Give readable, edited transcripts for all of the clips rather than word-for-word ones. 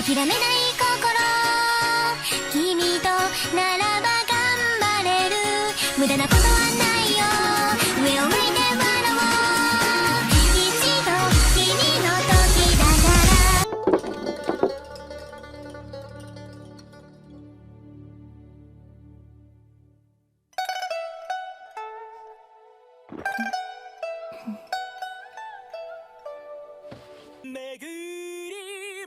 諦めない心君とならば頑張れる無駄なことはないよ上を向いて笑おう一度君の時だから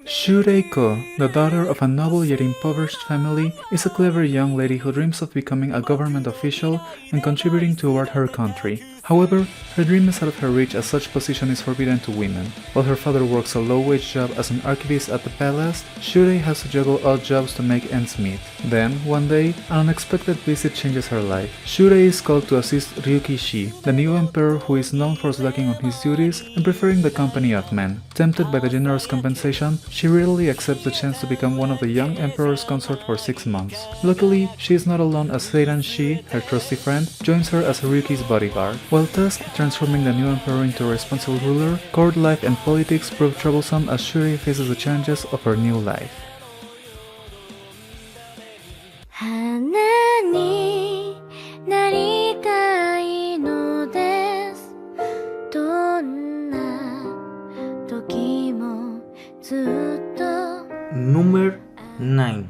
Shureiko, the daughter of a noble yet impoverished family, is a clever young lady who dreams of becoming a government official and contributing toward her country. However, her dream is out of her reach as such position is forbidden to women. While her father works a low-wage job as an archivist at the palace, Shurei has to juggle odd jobs to make ends meet. Then, one day, an unexpected visit changes her life. Shurei is called to assist Ryuki Shi, the new emperor who is known for slacking on his duties and preferring the company of men. Tempted by the generous compensation, she readily accepts the chance to become one of the young emperor's consort for 6 months. Luckily, she is not alone as Seiran Shi, her trusty friend, joins her as Ryuki's bodyguard. While tasked with transforming the new emperor into a responsible ruler, court life and politics prove troublesome as Shurei faces the challenges of her new life. 花になりたいのですどんな時もずっと Number 9.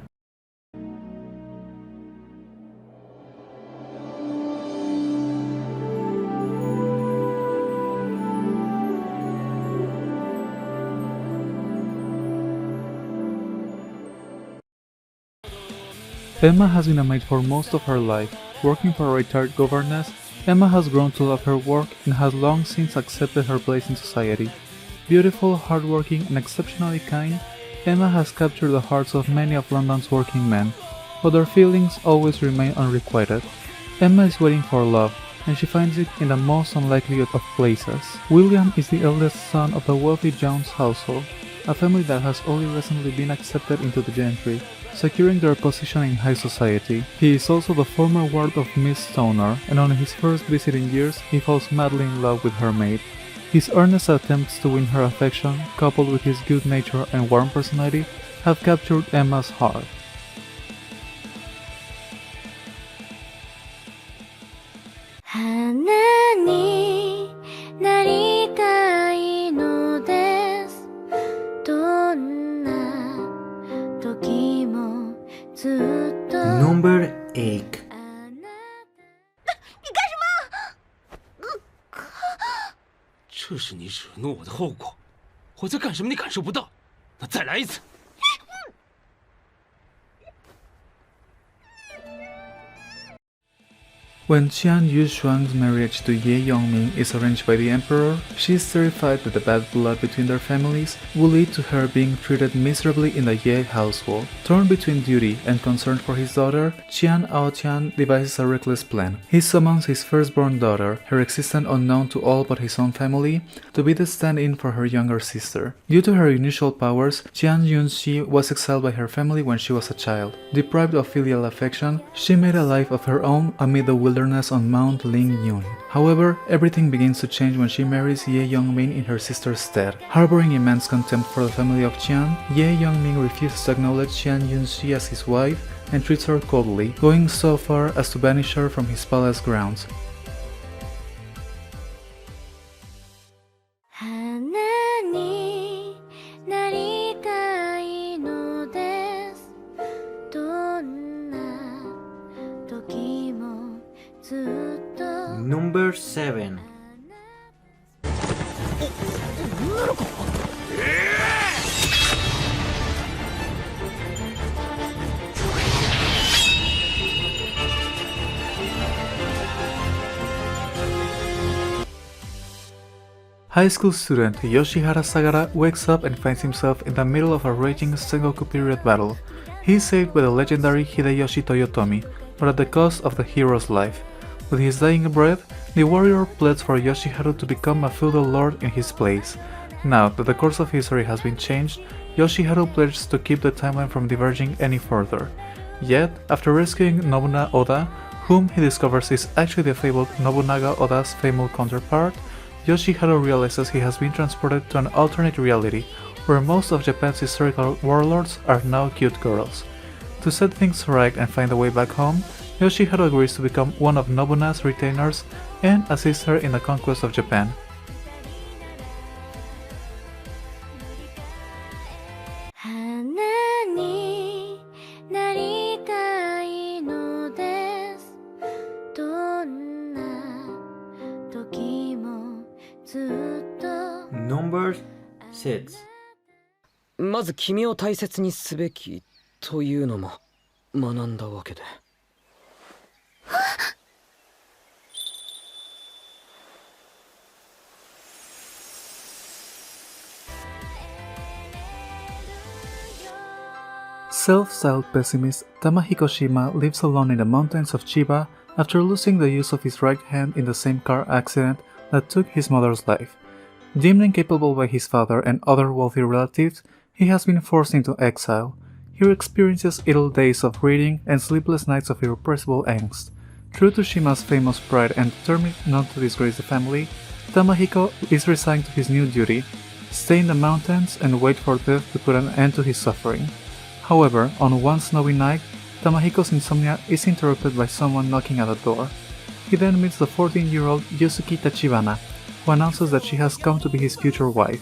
Emma has been a maid for most of her life. Working for a retired governess, Emma has grown to love her work and has long since accepted her place in society. Beautiful, hardworking, and exceptionally kind, Emma has captured the hearts of many of London's working men, but their feelings always remain unrequited. Emma is waiting for love, and she finds it in the most unlikely of places. William is the eldest son of the wealthy Jones household, a family that has only recently been accepted into the gentry, securing their position in high society. He is also the former ward of Miss Stoner, and on his first visit in years, he falls madly in love with her maid. His earnest attempts to win her affection, coupled with his good nature and warm personality, have captured Emma's heart. Number 8. 这是你惹怒我的后果，我在干什么你感受不到？那再来一次。When Qian Yushuang's marriage to Ye Yongming is arranged by the emperor, she is terrified that the bad blood between their families will lead to her being treated miserably in the Ye household. Torn between duty and concern for his daughter, Qian Aotian devises a reckless plan. He summons his firstborn daughter, her existence unknown to all but his own family, to be the stand-in for her younger sister. Due to her unusual powers, Qian Yunxi was exiled by her family when she was a child. Deprived of filial affection, she made a life of her own amid the wilderness on Mount Lingyun. However, everything begins to change when she marries Ye Yongming in her sister's stead. Harboring immense contempt for the family of Qian, Ye Yongming refuses to acknowledge Qian Yunxi as his wife and treats her coldly, going so far as to banish her from his palace grounds. Number 7. High school student Yoshihara Sagara wakes up and finds himself in the middle of a raging Sengoku period battle. He is saved by the legendary Hideyoshi Toyotomi, but at the cost of the hero's life. With his dying breath, the warrior pleads for Yoshiharu to become a feudal lord in his place. Now that the course of history has been changed, Yoshiharu pledges to keep the timeline from diverging any further. Yet, after rescuing Nobuna Oda, whom he discovers is actually the fabled Nobunaga Oda's famous counterpart, Yoshiharu realizes he has been transported to an alternate reality, where most of Japan's historical warlords are now cute girls. To set things right and find a way back home, Yoshihiro agrees to become one of Nobuna's retainers and assist her in the conquest of Japan. Number 6. まず君を大切にすべきというのも学んだわけで。Self-styled pessimist Tamahiko Shima lives alone in the mountains of Chiba after losing the use of his right hand in the same car accident that took his mother's life. Deemed incapable by his father and other wealthy relatives, he has been forced into exile. He experiences idle days of reading and sleepless nights of irrepressible angst. True to Shima's famous pride and determined not to disgrace the family, Tamahiko is resigned to his new duty: stay in the mountains and wait for death to put an end to his suffering. However, on one snowy night, Tamahiko's insomnia is interrupted by someone knocking at the door. He then meets the 14-year-old Yusuke Tachibana, who announces that she has come to be his future wife.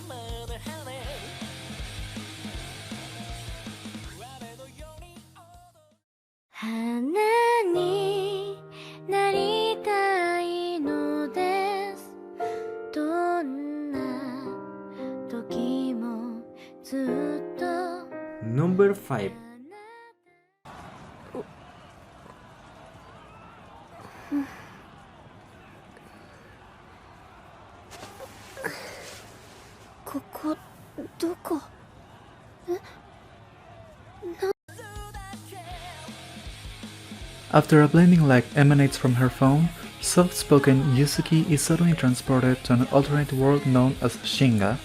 Number 5. ここどこ？ After a blinding light emanates from her phone, soft-spoken Yusuke is suddenly transported to an alternate world known as Shinga.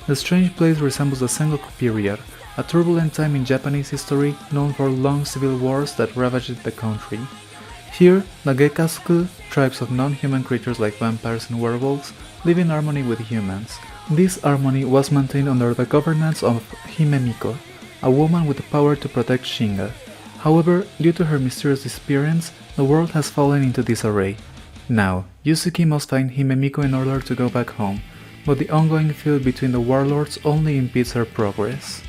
The strange place resembles the Sengoku period, a turbulent time in Japanese history known for long civil wars that ravaged the country. Here, the Gekasuku, tribes of non-human creatures like vampires and werewolves, live in harmony with humans. This harmony was maintained under the governance of Himemiko, a woman with the power to protect Shinga. However, due to her mysterious disappearance, the world has fallen into disarray. Now, Yusuke must find Himemiko in order to go back home, but the ongoing feud between the warlords only impedes her progress.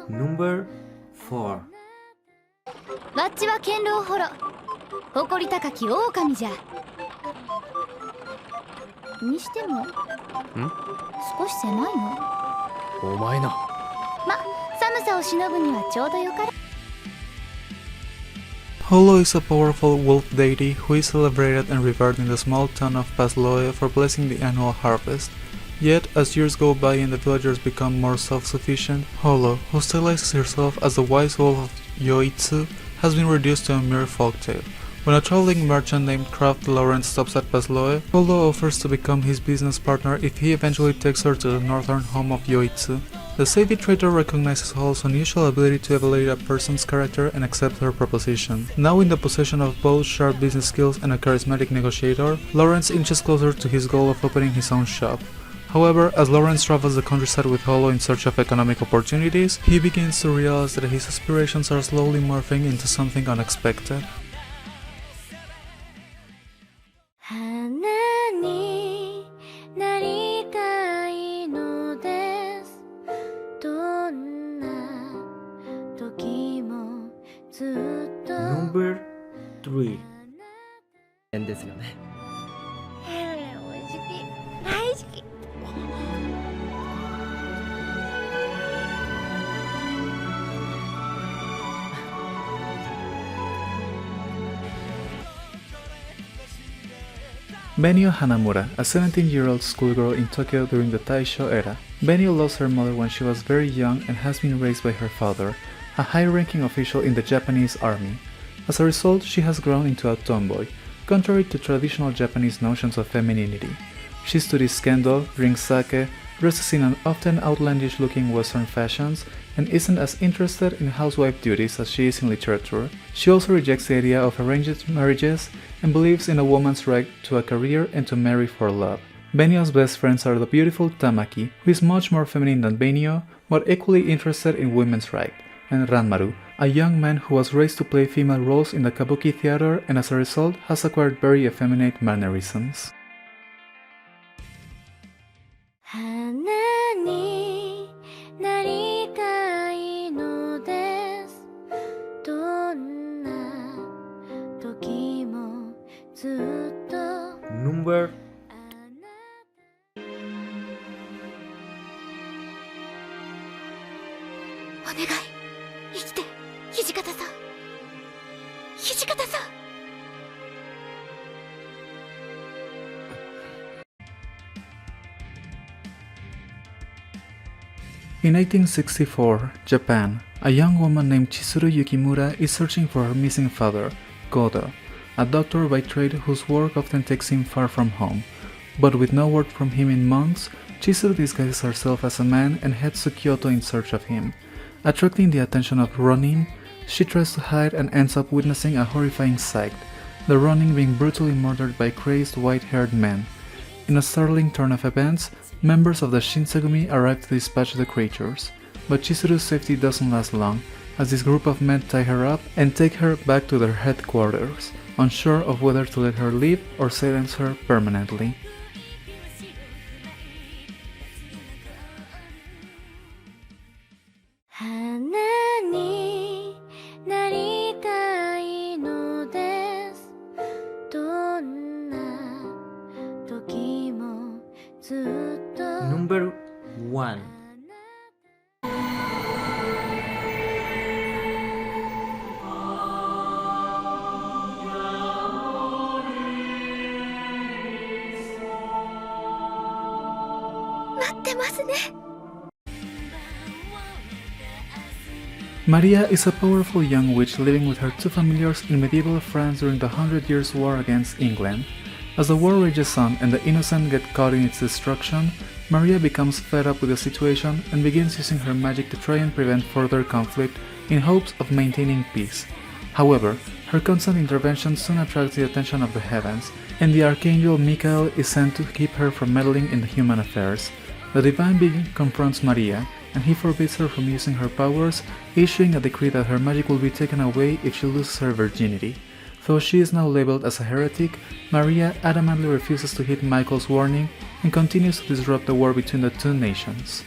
Number 4. わっちは堅牢ホロ誇り高き狼じゃにしても少し狭いのお前な。ま、寒さをしのぶにはちょうどよかろ Holo is a powerful wolf deity who is celebrated and revered in the small town of Pasloe for blessing the annual harvest. Yet, as years go by and the villagers become more self-sufficient, Holo, who stylizes herself as the wise wolf of Yoitsu, has been reduced to a mere folktale. When a traveling merchant named Kraft Lawrence stops at Pasloe, Holo offers to become his business partner if he eventually takes her to the northern home of Yoitsu. The savvy trader recognizes Holo's unusual ability to evaluate a person's character and accepts her proposition. Now in the possession of both sharp business skills and a charismatic negotiator, Lawrence inches closer to his goal of opening his own shop. However, as Lawrence travels the countryside with Holo in search of economic opportunities, he begins to realize that his aspirations are slowly morphing into something unexpected. 花になりたいのですどんな時もずっと Number 3. ですよね。おいしき大好き Benio Hanamura, a 17-year-old schoolgirl in Tokyo during the Taisho era. Benio lost her mother when she was very young and has been raised by her father, a high-ranking official in the Japanese army. As a result, she has grown into a tomboy, contrary to traditional Japanese notions of femininity. She studies kendo, drinks sake, dresses in an often outlandish-looking Western fashions, and isn't as interested in housewife duties as she is in literature. She also rejects the idea of arranged marriages and believes in a woman's right to a career and to marry for love. Benio's best friends are the beautiful Tamaki, who is much more feminine than Benio, but equally interested in women's rights, and Ranmaru, a young man who was raised to play female roles in the kabuki theater and as a result has acquired very effeminate mannerisms. 花になりたいのです。どんな時もずっと Number お願い生きて土方さん土方さん In 1864, Japan, a young woman named Chizuru Yukimura is searching for her missing father, Godo, a doctor by trade whose work often takes him far from home. But with no word from him in months, Chizuru disguises herself as a man and heads to Kyoto in search of him. Attracting the attention of Ronin, she tries to hide and ends up witnessing a horrifying sight, the Ronin being brutally murdered by crazed white-haired men. In a startling turn of events, members of the Shinsegumi arrive to dispatch the creatures, but Chizuru's safety doesn't last long, as this group of men tie her up and take her back to their headquarters, unsure of whether to let her leave or silence her permanently. Number 1. 待ってますね Maria is a powerful young witch living with her two familiars in medieval France during the 100 Years' War against England. As the war rages on and the innocent get caught in its destruction, Maria becomes fed up with the situation and begins using her magic to try and prevent further conflict in hopes of maintaining peace. However, her constant intervention soon attracts the attention of the heavens, and the archangel Michael is sent to keep her from meddling in the human affairs. The divine being confronts Maria, and he forbids her from using her powers, issuing a decree that her magic will be taken away if she loses her virginity. Though she is now labeled as a heretic, Maria adamantly refuses to heed Michael's warning and continues to disrupt the war between the two nations.